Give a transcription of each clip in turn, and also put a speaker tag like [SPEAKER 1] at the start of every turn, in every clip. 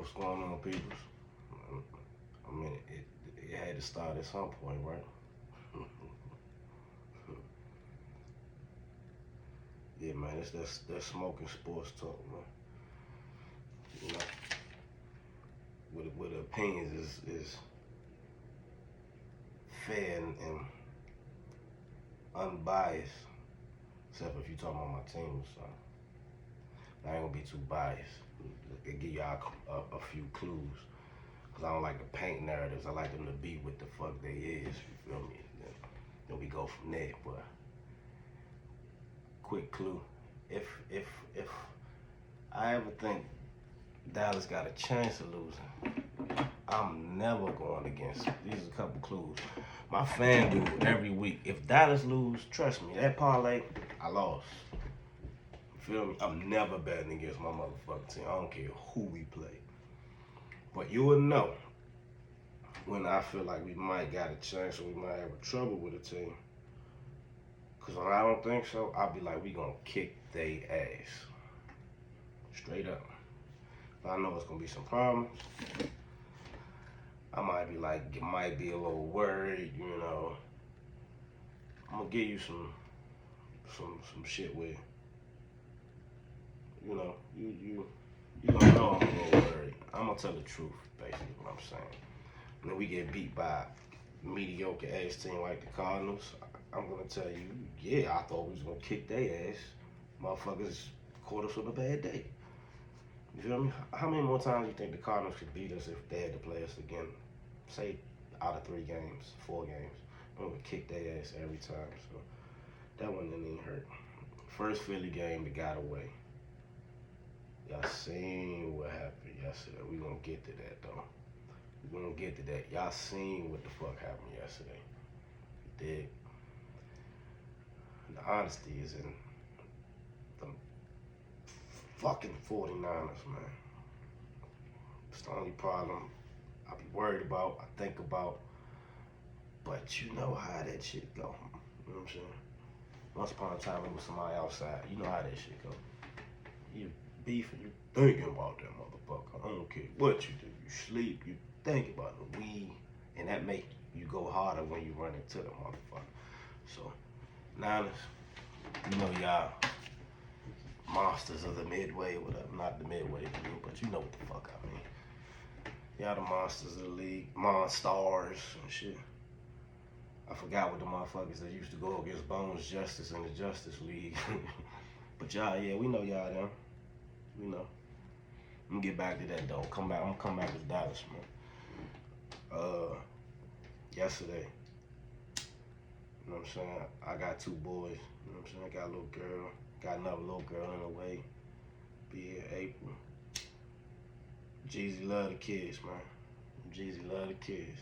[SPEAKER 1] What's going on, people? I mean, it had to start at some point, right? Yeah, man, that's smoking sports talk, man. You know, with opinions is fair and unbiased, except if you talking about my team or something. I ain't gonna be too biased. They give y'all a few clues. Cause I don't like to paint narratives. I like them to be what the fuck they is. You feel me? Then we go from there. But quick clue: if I ever think Dallas got a chance of losing, I'm never going against it. These are a couple clues. My fan do every week. If Dallas lose, trust me, that parlay, I lost. You feel me? I'm never betting against my motherfucking team. I don't care who we play. But you will know when I feel like we might got a chance or we might have trouble with a team. Because when I don't think so, I'll be like, we going to kick they ass. Straight up. If I know it's going to be some problems, I might be like, it might be a little worried, you know. I'm going to give you some shit where, you know, you gonna know I'm a little worried. I'm gonna tell the truth, basically, what I'm saying. And then we get beat by a mediocre ass team like the Cardinals. I'm gonna tell you, yeah, I thought we was gonna kick their ass. Motherfuckers caught us on a bad day. You feel me? How many more times do you think the Cardinals could beat us if they had to play us again? Say out of 3 games, 4 games. We would kick their ass every time. So that one didn't even hurt. First Philly game, they got away. Y'all seen what happened yesterday. We gonna get to that though. We gonna get to that. Y'all seen what the fuck happened yesterday. You dig? The honesty is in the fucking 49ers, man. It's the only problem I be worried about, I think about. But you know how that shit go. You know what I'm saying? Once upon a time, it was somebody outside. You know how that shit go. You beefing, you thinking about that motherfucker. I don't care what you do. You sleep, you think about it. And that make you go harder when you run into the motherfucker. So, Niners, you know y'all monsters of the midway, whatever. Not the midway, but you know what the fuck I mean. Y'all the monsters of the league, monstars and shit. I forgot what the motherfuckers that used to go against Bones Justice in the Justice League. But y'all, yeah, we know y'all them. We know. I'm gonna get back to that though. I'm gonna come back to Dallas, man. Yesterday, you know what I'm saying? I got 2 boys, you know what I'm saying? I got a little girl, got another little girl in the way. Be here April. Jeezy love the kids, man. Jeezy love the kids.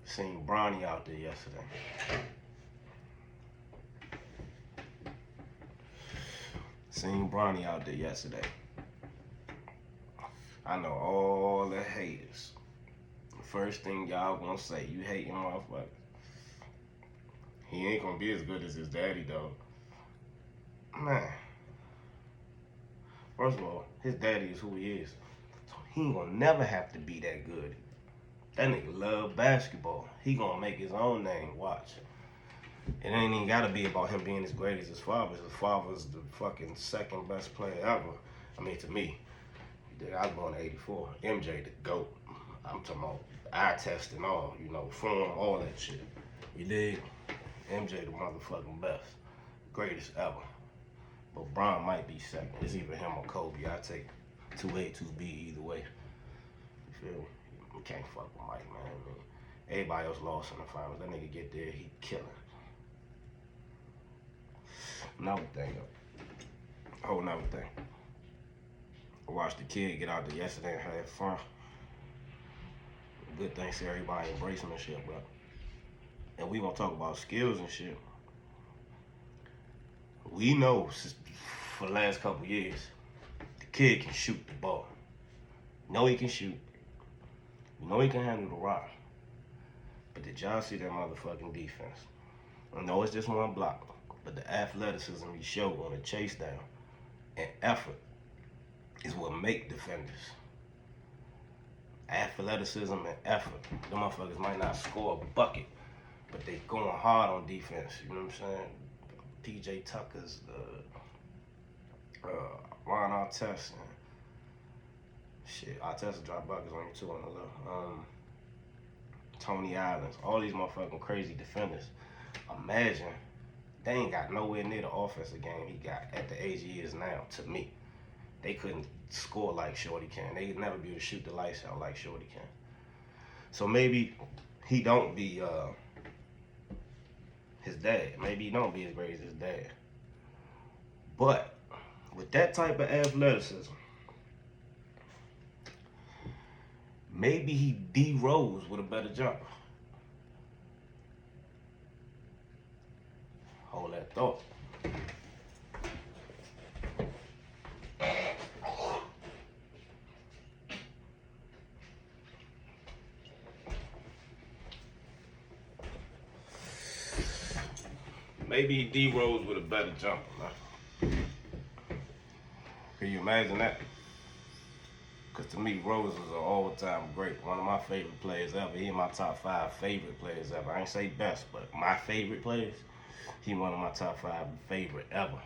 [SPEAKER 1] Seen Bronny out there yesterday. Seen Bronny out there yesterday. I know all the haters. First thing y'all gonna say, you hating motherfucker. He ain't gonna be as good as his daddy though. Man. First of all, his daddy is who he is. So he ain't gonna never have to be that good. That nigga love basketball. He gonna make his own name, watch. It ain't even gotta be about him being as great as his father. His father's the fucking second best player ever. I mean, to me. I was born in 84. MJ, the GOAT. I'm talking about eye test and all, you know, form, all that shit. You dig? MJ, the motherfucking best. Greatest ever. But Bron might be second. It's either him or Kobe. I take 2A, 2B either way. You feel me? You can't fuck with Mike, man. I mean, everybody else lost in the finals. That nigga get there, he killing. Another thing, whole another thing. I watched the kid get out there yesterday and have fun. Good thing, see everybody embracing and shit, but and we gonna talk about skills and shit. We know for the last couple years, the kid can shoot the ball. You know he can shoot. You know he can handle the rock. But did y'all see that motherfucking defense? I know it's just one block, but the athleticism he showed on the chase down and effort. is what make defenders. Athleticism and effort. The motherfuckers might not score a bucket, but they going hard on defense. You know what I'm saying? PJ Tucker's, Ron Artest, and shit. Artest drop buckets on you too on the left. Tony Allen, all these motherfucking crazy defenders. Imagine they ain't got nowhere near the offensive game he got at the age he is now. To me, they couldn't score like Shorty can. They could never be able to shoot the lights out like Shorty can. So maybe he don't be his dad. Maybe he don't be as great as his dad. But with that type of athleticism, maybe he D Rose with a better jumper. Hold that thought. Maybe D Rose with a better jumper, man. Can you imagine that? Because to me, Rose is an all-time great. One of my favorite players ever. He in my top 5 favorite players ever. I ain't say best, but my favorite players. He one of my top 5 favorite ever.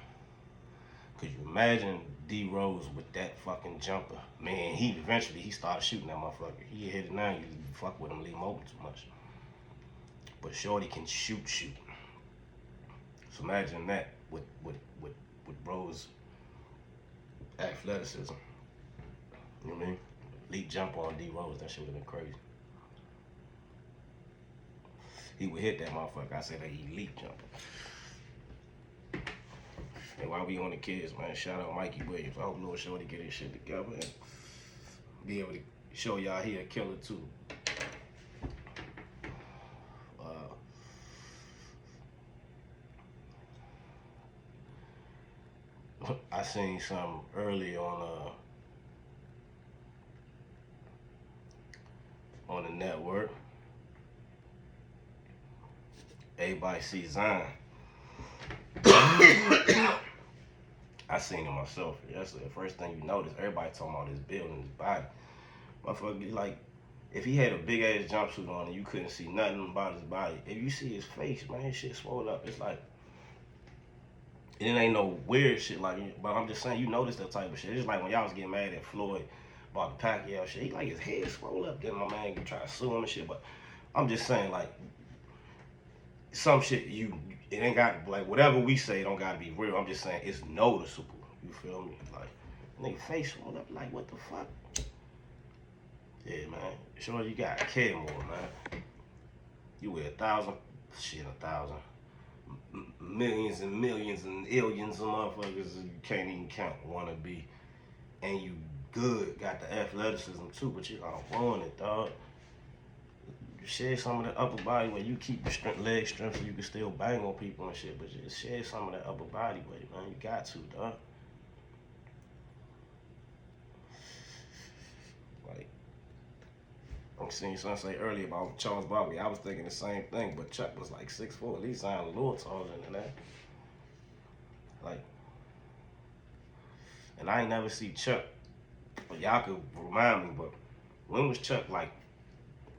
[SPEAKER 1] Could you imagine D Rose with that fucking jumper? Man, he eventually started shooting that motherfucker. He hit it now. You fuck with him, leave him open too much. But Shorty can shoot. So imagine that with Rose athleticism. You know what I mean? Elite jumper on D Rose, that shit would have been crazy. He would hit that motherfucker. I said that elite jumper. And while we on the kids, man, shout out Mikey Williams. I hope Lil Shorty get his shit together and be able to show y'all he a killer too. I seen something early on the network. Everybody see Zion. I seen it myself yesterday. First thing you notice, everybody talking about his build and his body. Motherfucker, like, if he had a big ass jumpsuit on and you couldn't see nothing about his body, if you see his face, man, his shit swole up. It's like, it ain't no weird shit like, but I'm just saying, you notice that type of shit. It's like when y'all was getting mad at Floyd about the Pacquiao shit. He like his head swole up. Then my man can try to sue him and shit. But I'm just saying, like, some shit it ain't got, like, whatever we say don't gotta be real. I'm just saying it's noticeable. You feel me? Like, nigga face swole up. Like, what the fuck? Yeah, man. Sure, you gotta care more, man. You weigh 1,000, millions and millions and illions of motherfuckers you can't even count wanna be, and you good, got the athleticism too, but you don't want it, dog. You share some of that upper body where you keep your leg strength so you can still bang on people and shit, but just share some of that upper body weight, man. You got to, dog. Like, I'm seeing something say earlier about Charles Barkley. I was thinking the same thing, but Chuck was like 6'4". At least I'm a little taller than that. Like, and I ain't never see Chuck, but y'all could remind me, but when was Chuck like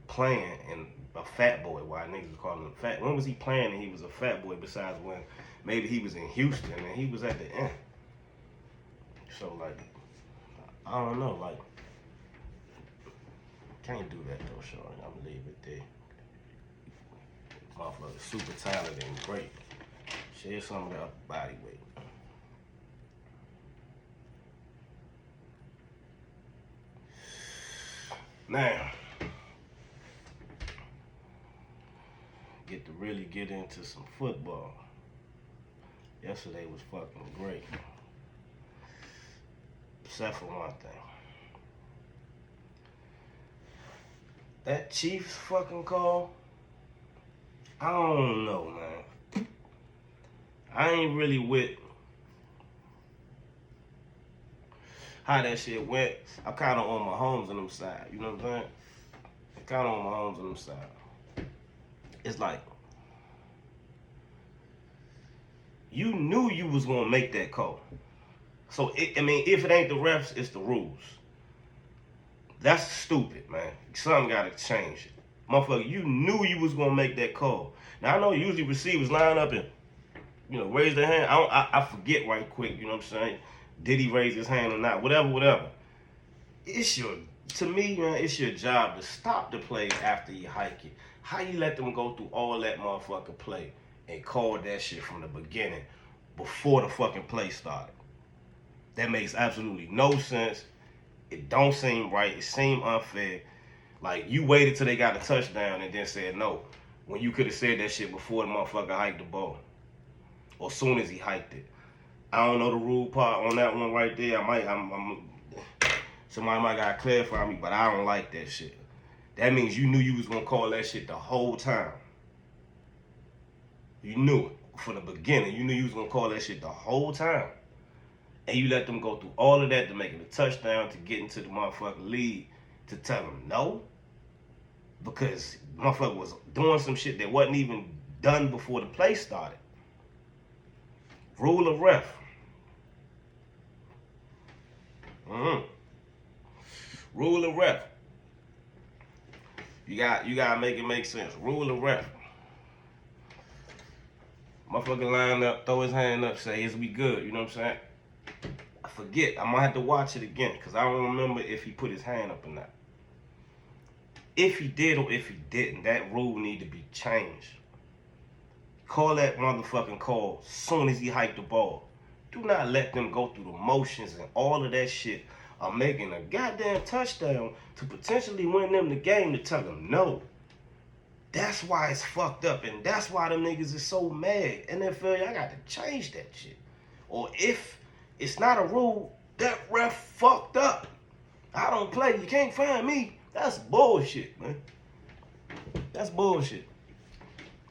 [SPEAKER 1] playing and a fat boy? Why niggas call him fat? When was he playing and he was a fat boy besides when maybe he was in Houston and he was at the end? So like, I don't know, like, can't do that though, Shorty. I'm gonna leave it there. Motherfucker, super talented and great. Share some of that upper body weight. Now, get to really get into some football. Yesterday was fucking great. Except for one thing. That Chiefs fucking call, I don't know, man. I ain't really with how that shit went. I'm kind of on Mahomes on them side. You know what I'm saying? I'm kind of on Mahomes on them side. It's like, you knew you was going to make that call. So, if it ain't the refs, it's the rules. That's stupid, man. Something got to change. Motherfucker, you knew you was going to make that call. Now, I know usually receivers line up and, raise their hand. I forget right quick, you know what I'm saying? Did he raise his hand or not? Whatever. To me, man, it's your job to stop the play after you hike it. How you let them go through all that motherfucking play and call that shit from the beginning before the fucking play started? That makes absolutely no sense. It don't seem right. It seemed unfair. Like, you waited till they got a touchdown and then said no, when you could have said that shit before the motherfucker hiked the ball, or soon as he hiked it. I don't know the rule part on that one right there. Somebody might gotta clarify me, but I don't like that shit. That means you knew you was gonna call that shit the whole time. You knew it from the beginning. You knew you was gonna call that shit the whole time. And you let them go through all of that to make it a touchdown, to get into the motherfucking lead, to tell them no? Because motherfucker was doing some shit that wasn't even done before the play started. Rule of ref. Rule of ref. You gotta make it make sense. Rule of ref. Motherfucker line up, throw his hand up, say, is we good? You know what I'm saying? I forget. I might have to watch it again because I don't remember if he put his hand up or not. If he did or if he didn't, that rule need to be changed. Call that motherfucking call as soon as he hiked the ball. Do not let them go through the motions and all of that shit of making a goddamn touchdown to potentially win them the game to tell them no. That's why it's fucked up, and that's why them niggas is so mad. NFL, y'all got to change that shit. Or if it's not a rule, that ref fucked up. I don't play. You can't find me. That's bullshit, man. That's bullshit.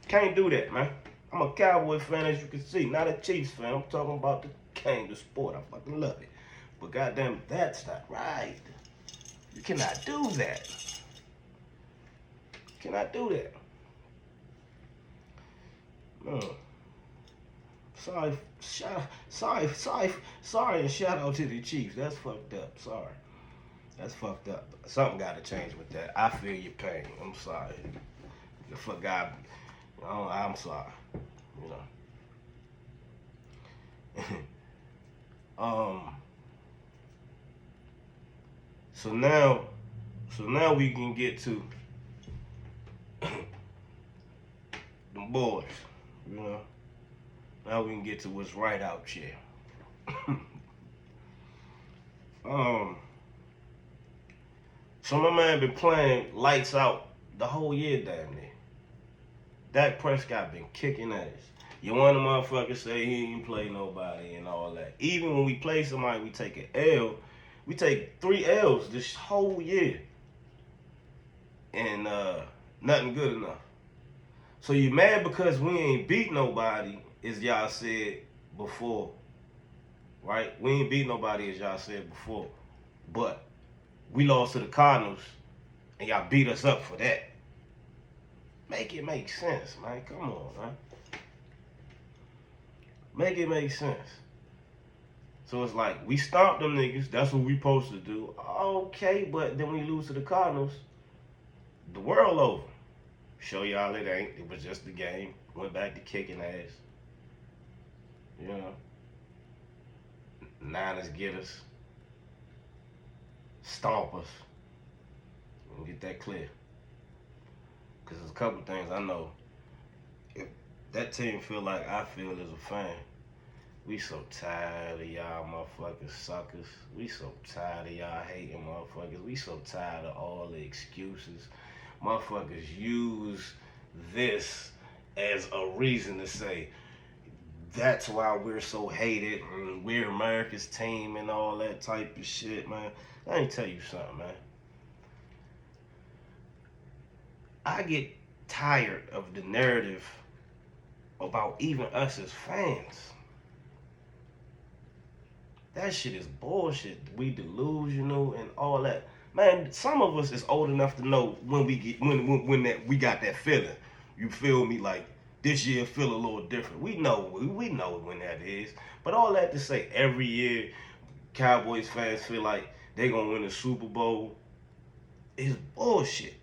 [SPEAKER 1] Can't do that, man. I'm a Cowboy fan, as you can see. Not a Chiefs fan. I'm talking about the game, the sport. I fucking love it. But goddamn, that's not right. You cannot do that. You cannot do that. Sorry, and shout out to the Chiefs. That's fucked up. Sorry. That's fucked up. Something got to change with that. I feel your pain. I'm sorry. For God, I'm sorry. So now we can get to the boys. Now we can get to what's right out here. So my man been playing lights out the whole year damn near. Dak Prescott been kicking ass. You want a motherfucker say he ain't play nobody and all that. Even when we play somebody, we take an L. We take 3 L's this whole year. And nothing good enough. So you mad because we ain't beat nobody, as y'all said before. Right? We ain't beat nobody, as y'all said before. But we lost to the Cardinals, and y'all beat us up for that. Make it make sense, man. Come on, man. Make it make sense. So it's like, we stomped them niggas. That's what we supposed to do. Okay, but then we lose to the Cardinals. The world over. Show y'all it ain't. It was just the game. Went back to kicking ass. Niners get us. Stomp us. And get that clear. Because there's a couple things I know. If that team feel like I feel as a fan, we so tired of y'all motherfucking suckers. We so tired of y'all hating motherfuckers. We so tired of all the excuses. Motherfuckers use this as a reason to say, that's why we're so hated and we're America's team and all that type of shit, man. Let me tell you something, man. I get tired of the narrative about even us as fans. That shit is bullshit. We delusional and all that. Man, some of us is old enough to know when we got that feeling. You feel me? Like, this year feel a little different. We know when that is. But all that to say, every year Cowboys fans feel like they gonna win the Super Bowl. It's bullshit.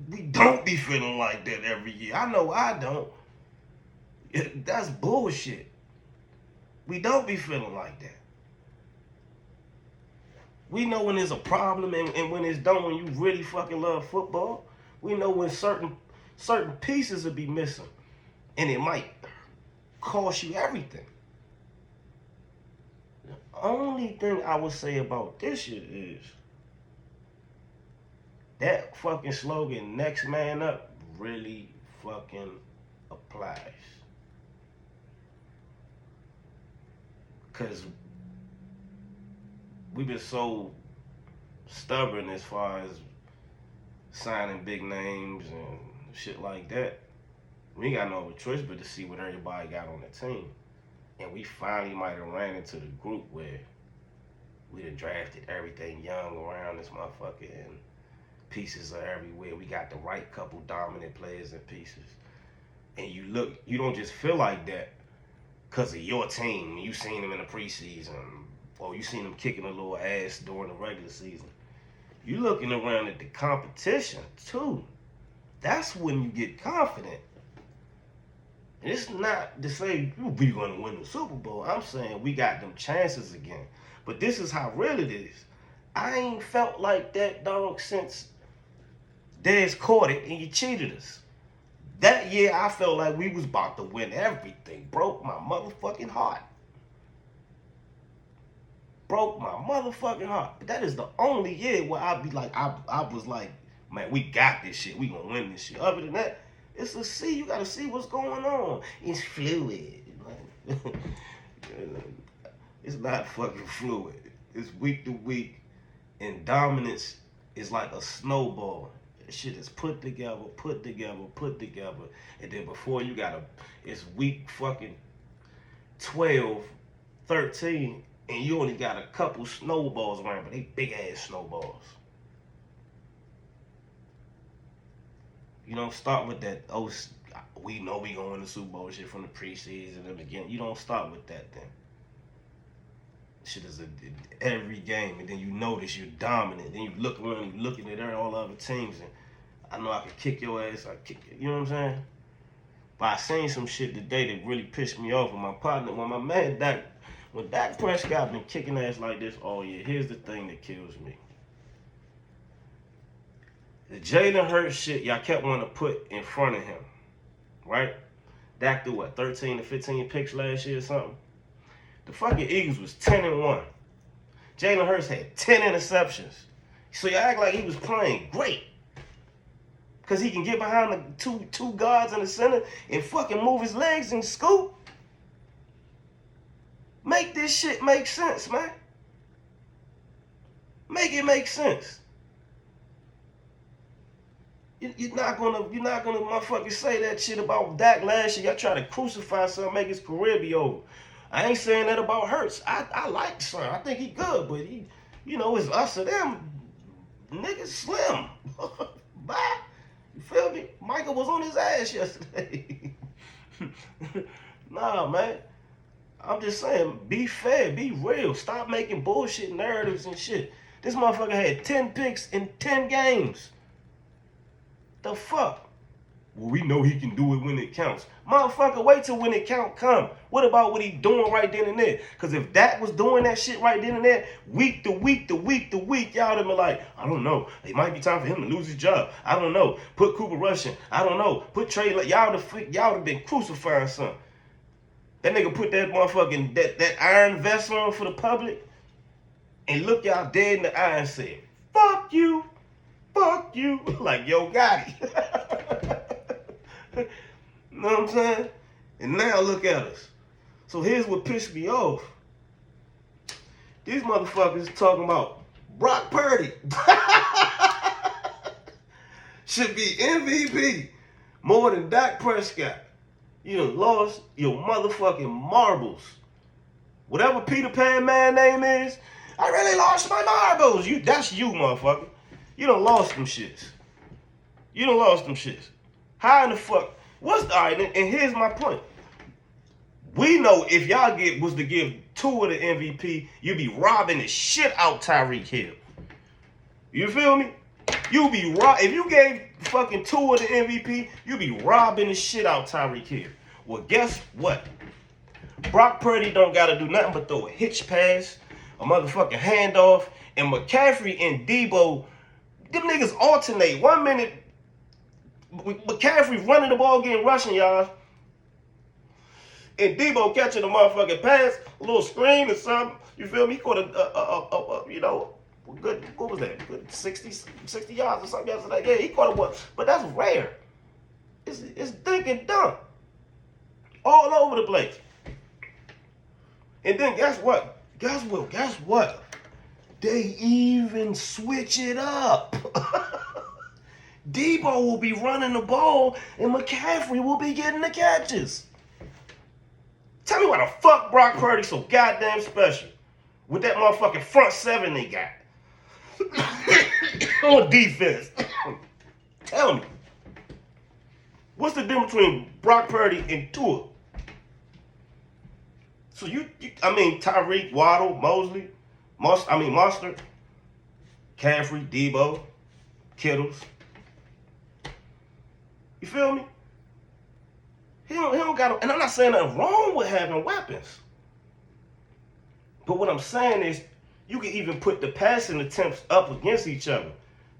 [SPEAKER 1] We don't be feeling like that every year. I know I don't. That's bullshit. We don't be feeling like that. We know when there's a problem and when it's done, when you really fucking love football. We know when certain pieces will be missing. And it might cost you everything. The only thing I would say about this shit is that fucking slogan, next man up, really fucking applies. Because we've been so stubborn as far as signing big names and shit like that. We ain't got no other choice but to see what everybody got on the team. And we finally might have ran into the group where we done drafted everything young around this motherfucker and pieces are everywhere. We got the right couple dominant players and pieces. And you don't just feel like that because of your team. You seen them in the preseason or you seen them kicking a little ass during the regular season. You looking around at the competition too. That's when you get confident. And it's not to say we're going to win the Super Bowl. I'm saying we got them chances again. But this is how real it is. I ain't felt like that, dog, since Dez caught it and you cheated us. That year, I felt like we was about to win everything. Broke my motherfucking heart. Broke my motherfucking heart. But that is the only year where I be like, I was like, man, we got this shit. We gonna win this shit. Other than that, it's a see. You gotta see what's going on. It's fluid. It's not fucking fluid. It's week to week. And dominance is like a snowball. Shit is put together. And then before you gotta, it's week fucking 12, 13, and you only got a couple snowballs around, but they big ass snowballs. You don't start with that, oh, we know we gonna win the Super Bowl shit from the preseason and again. You don't start with that then. Shit is every game, and then you notice you're dominant. Then you look around, you looking at all the other teams, and I know I can kick your ass. You know what I'm saying? But I seen some shit today that really pissed me off. With my partner, when my man when Dak Prescott been kicking ass like this all year, here's the thing that kills me. The Jalen Hurts shit y'all kept wanting to put in front of him, right? Dak threw what, 13 to 15 picks last year or something? The fucking Eagles was 10-1. Jalen Hurts had 10 interceptions. So you act like he was playing great. Because he can get behind the two guards in the center and fucking move his legs and scoop. Make this shit make sense, man. Make it make sense. You're not gonna motherfucking say that shit about Dak last year. Y'all try to crucify something, make his career be over. I ain't saying that about Hurts. I like the son. I think he good, but he, it's us or them. Niggas slim. Bye. You feel me? Michael was on his ass yesterday. Nah, man. I'm just saying, be fair, be real. Stop making bullshit narratives and shit. This motherfucker had 10 picks in 10 games. The fuck? Well, we know he can do it when it counts. Motherfucker, wait till when it come. What about what he doing right then and there? Because if Dak was doing that shit right then and there, week to week, y'all have been like, I don't know. It might be time for him to lose his job. I don't know. Put Cooper Rush in. I don't know. Put Trey. Y'all have been crucifying something. That nigga put that motherfucking that iron vest on for the public and look y'all dead in the eye and said, fuck you. Fuck you. Like, yo, Gotti. You know what I'm saying? And now look at us. So here's what pissed me off. These motherfuckers talking about Brock Purdy should be MVP more than Dak Prescott. You done lost your motherfucking marbles. Whatever Peter Pan man name is, I really lost my marbles. That's you, motherfucker. You done lost them shits. How in the fuck? Alright, and here's my point. We know if y'all was to give Tua the MVP, you be robbing the shit out Tyreek Hill. You feel me? You be if you gave fucking Tua the MVP, you be robbing the shit out Tyreek Hill. Well, guess what? Brock Purdy don't gotta do nothing but throw a hitch pass, a motherfucking handoff, and McCaffrey and Debo, them niggas alternate. 1 minute, McCaffrey running the ball, getting rushing yards, and Debo catching the motherfucking pass, a little screen or something. You feel me? He caught a good, what was that? Good 60 yards or something yesterday. Yeah, he caught a one, but that's rare. It's dink and dunk. All over the place. And then guess what? Guess what? They even switch it up. Debo will be running the ball and McCaffrey will be getting the catches. Tell me why the fuck Brock Purdy so goddamn special with that motherfucking front seven they got on defense. Tell me. What's the difference between Brock Purdy and Tua? So Tyreek, Waddle, Mosley, Mostert, Caffrey, Debo, Kittles. You feel me? He don't got, and I'm not saying nothing wrong with having weapons. But what I'm saying is, you can even put the passing attempts up against each other.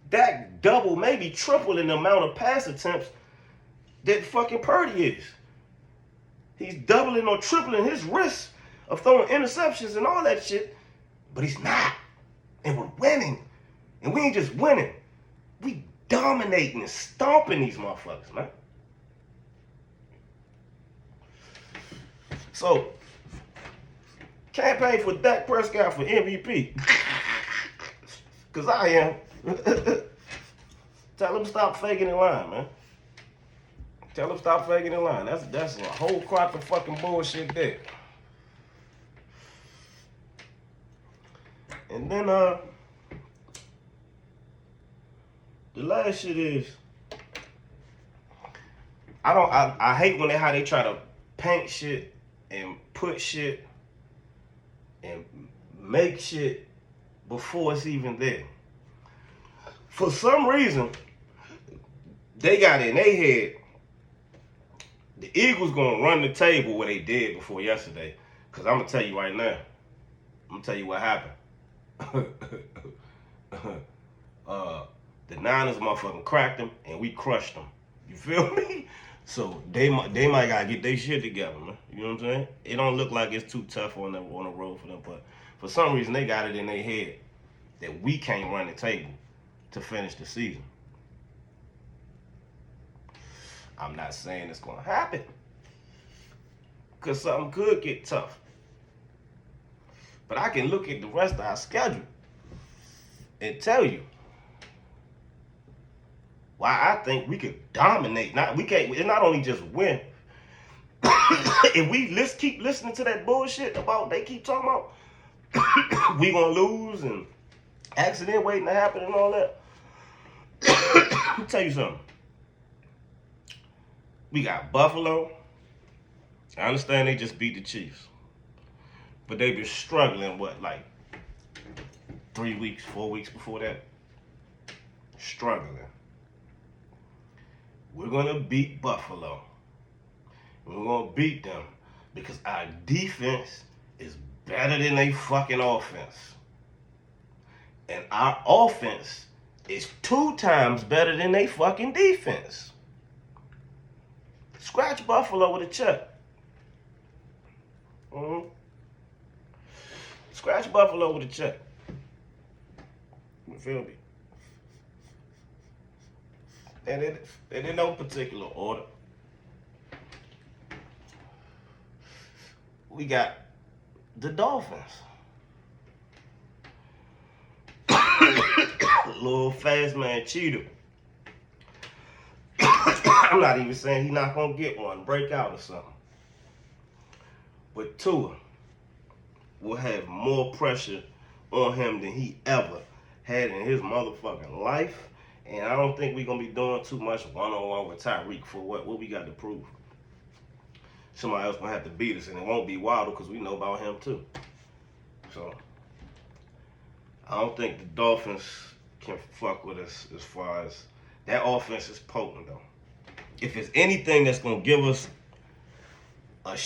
[SPEAKER 1] That double, maybe triple in the amount of pass attempts that fucking Purdy is. He's doubling or tripling his risk of throwing interceptions and all that shit, but he's not. And we're winning. And we ain't just winning. We dominating and stomping these motherfuckers, man. So, campaign for Dak Prescott for MVP. Because I am. Tell him stop faking in line, man. Tell him stop faking in line. That's a whole crop of fucking bullshit there. And then the last shit is, I hate how they try to paint shit and put shit and make shit before it's even there. For some reason, they got in their head the Eagles gonna run the table where they did before yesterday. Cause I'm gonna tell you right now. I'm gonna tell you what happened. The Niners motherfucking cracked them and we crushed them. You feel me? So they might gotta get their shit together, man. You know what I'm saying? It don't look like it's too tough on the road for them, but for some reason they got it in their head that we can't run the table to finish the season. I'm not saying it's gonna happen, cause something could get tough. But I can look at the rest of our schedule and tell you why I think we could dominate. It's not only just win. If we keep listening to that bullshit about they keep talking about we gonna lose and accident waiting to happen and all that. Let me tell you something. We got Buffalo. I understand they just beat the Chiefs. But they've been struggling, 3 weeks, 4 weeks before that? Struggling. We're going to beat Buffalo. We're going to beat them because our defense is better than they fucking offense. And our offense is 2 times better than they fucking defense. Scratch Buffalo with a check. Mm-hmm. Scratch Buffalo with a check. You feel me? And in no particular order. We got the Dolphins. Little fast man Cheetah. I'm not even saying he's not gonna get one, break out or something. But Tua will have more pressure on him than he ever had in his motherfucking life. And I don't think we're gonna be doing too much one-on-one with Tyreek for what we got to prove. Somebody else gonna have to beat us, and it won't be Waddle because we know about him too. So I don't think the Dolphins can fuck with us as far as that offense is potent though. If it's anything that's gonna give us a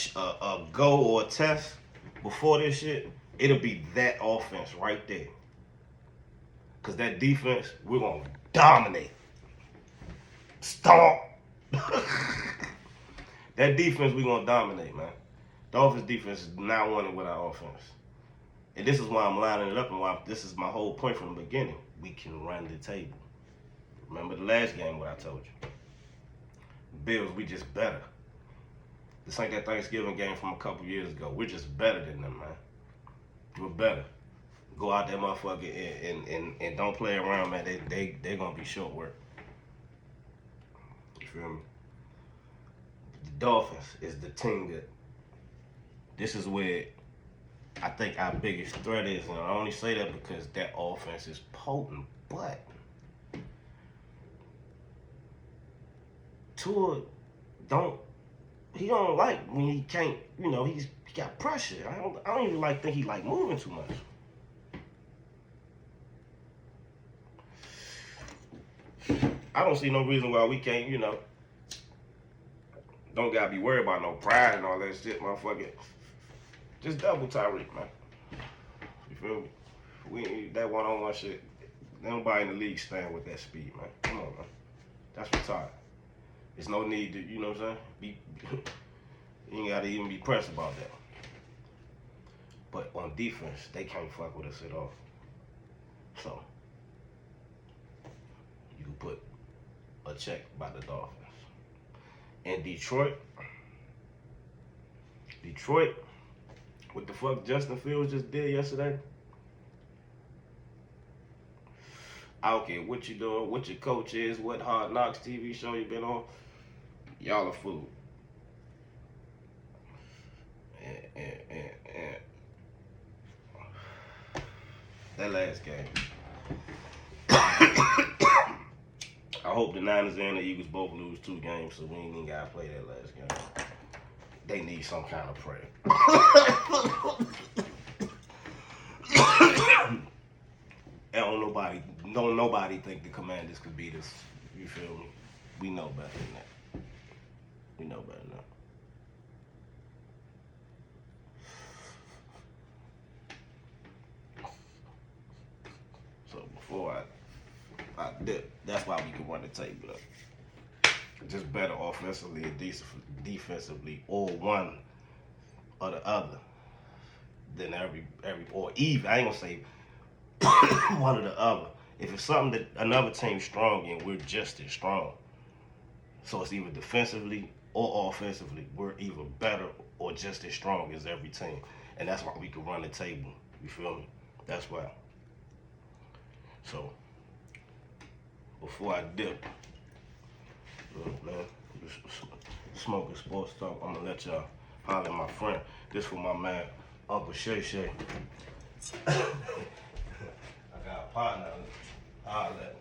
[SPEAKER 1] go or a test before this shit, it'll be that offense right there. Cause that defense, we're gonna dominate. Stomp. That defense, we're gonna dominate, man. Dolphins defense is not winning with our offense. And this is why I'm lining it up and why this is my whole point from the beginning. We can run the table. Remember the last game what I told you. Bills, we just better. This ain't that Thanksgiving game from a couple years ago. We're just better than them, man. We're better. Go out there, motherfucker, and don't play around, man. They're gonna be short work. You feel me? The Dolphins is the team that this is where I think our biggest threat is, and I only say that because that offense is potent, but Tua don't like when he can't, he got pressure. I don't even think he like moving too much. I don't see no reason why we can't, don't gotta be worried about no pride and all that shit, motherfucker. Just double Tyreek, man. You feel me? We that one-on-one shit. Nobody in the league stand with that speed, man. Come on, man. That's retired. There's no need to, you know what I'm saying? You ain't gotta even be pressed about that. But on defense, they can't fuck with us at all. So you can put a check by the Dolphins. And Detroit, what the fuck Justin Fields just did yesterday? I don't care what you doing, what your coach is, what Hard Knocks TV show you been on. Y'all are fool. And that last game. I hope the Niners and the Eagles both lose 2 games, so we ain't even gotta play that last game. They need some kind of prayer. Don't nobody think the Commanders could beat us. You feel me? We know better than that. We know better than that. So before I dip, that's why we can run the table up. Just better offensively and defensively, or one or the other than every or even. I ain't gonna say one or the other. If it's something that another team's strong in, we're just as strong. So it's either defensively or offensively, we're either better or just as strong as every team. And that's why we can run the table. You feel me? That's why. So, before I dip, man, smoking sports talk, I'm gonna let y'all holler at my friend. This for my man, Uncle Shay Shay. I got a partner. Holler at him.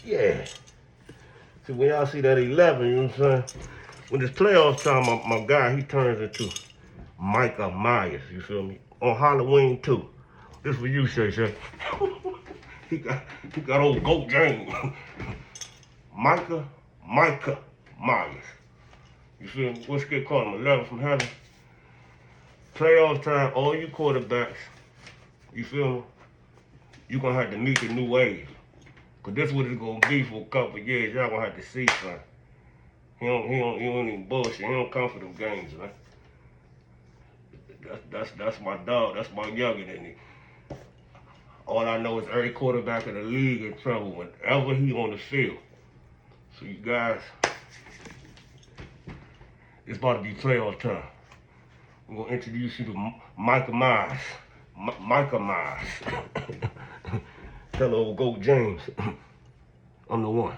[SPEAKER 1] Yeah. See, when y'all see that 11, you know what I'm saying? When it's playoff time, my guy, he turns into Micah Myers, you feel me? On Halloween, too. This for you, Shay Shay. he got old Goat James. Micah Myers. You feel me? What's good call him? 11 from heaven. Playoff time, all you quarterbacks, you feel me? You gonna have to meet the new wave. Cause this what it's gonna be for a couple of years. Y'all gonna have to see, son. He don't even bullshit. He don't come for them games, man. That's my dog. That's my youngin' in it. All I know is every quarterback in the league in trouble whenever he on the field. So you guys, it's about to be playoff time. I'm gonna introduce you to Michael Myers. Michael Myers. Hello, Goat James. I'm the one.